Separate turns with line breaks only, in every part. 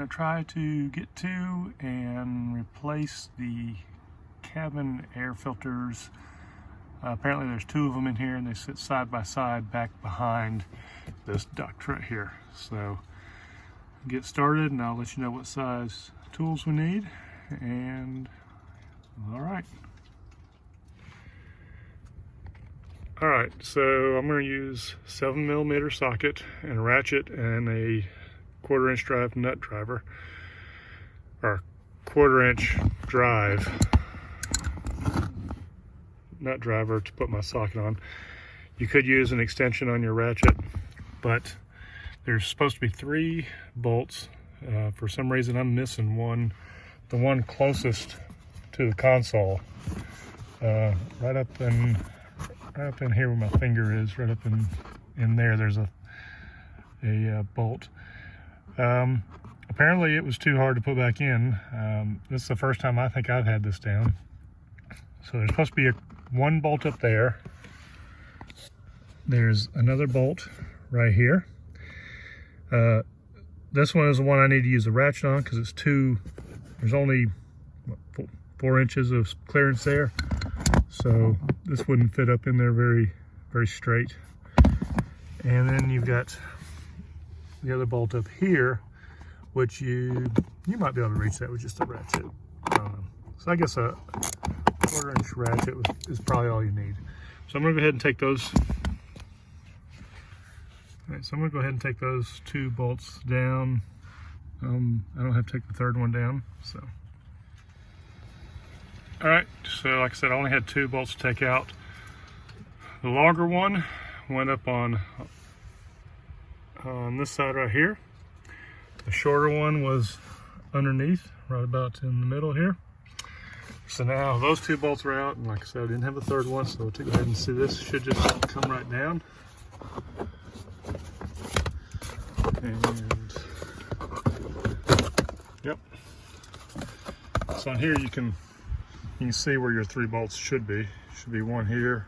going to try to get to and replace the cabin air filters. Apparently there's two of them in here and they sit side by side back behind this duct right here. So get started and I'll let you know what size tools we need. And all right, so I'm going to use 7mm socket and a ratchet and a 1/4 inch drive nut driver, or 1/4 inch drive nut driver to put my socket on. You could use an extension on your ratchet, but there's supposed to be 3 bolts. For some reason I'm missing one, the one closest to the console, right up in here where my finger is, right up in there. There's a bolt. Apparently it was too hard to put back in. This is the first time I think I've had this down. So there's supposed to be one bolt up there. There's another bolt right here. This one is the one I need to use the ratchet on because it's there's only 4 inches of clearance there. So this wouldn't fit up in there very straight. And then you've got the other bolt up here, which you might be able to reach that with just a ratchet. I don't know. So I guess a 1/4 inch ratchet is probably all you need. So I'm gonna go ahead and take those. All right, so I'm gonna go ahead and take those 2 bolts down. I don't have to take the 3rd one down, so. All right, so like I said, I only had 2 bolts to take out. The longer one went up on this side right here. The shorter one was underneath, right about in the middle here. So now those 2 bolts are out, and like I said, I didn't have a 3rd one, so to go ahead and see, this should just come right down. And yep. So on here you can see where your 3 bolts should be. Should be 1 here,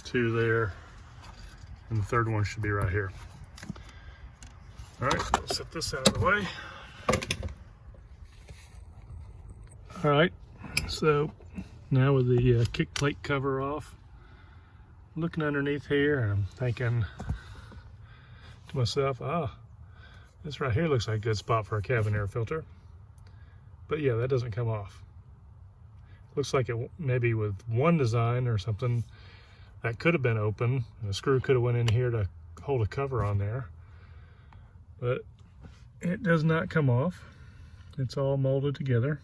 2 there, and the 3rd one should be right here. All right, so I'll set this out of the way. All right, so now with the kick plate cover off, looking underneath here, and I'm thinking to myself, this right here looks like a good spot for a cabin air filter. But yeah, that doesn't come off. Looks like it maybe with one design or something that could have been open, and a screw could have went in here to hold a cover on there. But it does not come off. It's all molded together.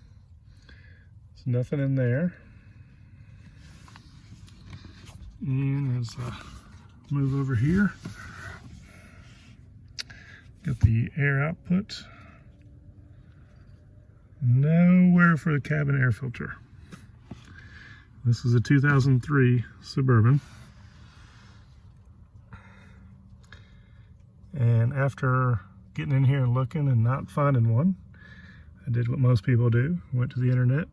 There's nothing in there. And as I move over here, got the air output. Nowhere for the cabin air filter. This is a 2003 Suburban. And after getting in here and looking and not finding one, I did what most people do. Went to the internet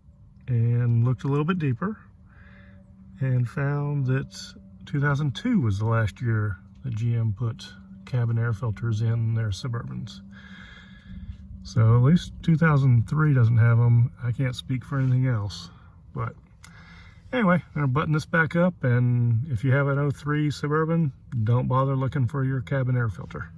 and looked a little bit deeper and found that 2002 was the last year that GM put cabin air filters in their Suburbans. So at least 2003 doesn't have them. I can't speak for anything else. But anyway, I'm gonna button this back up, and if you have an 03 Suburban, don't bother looking for your cabin air filter.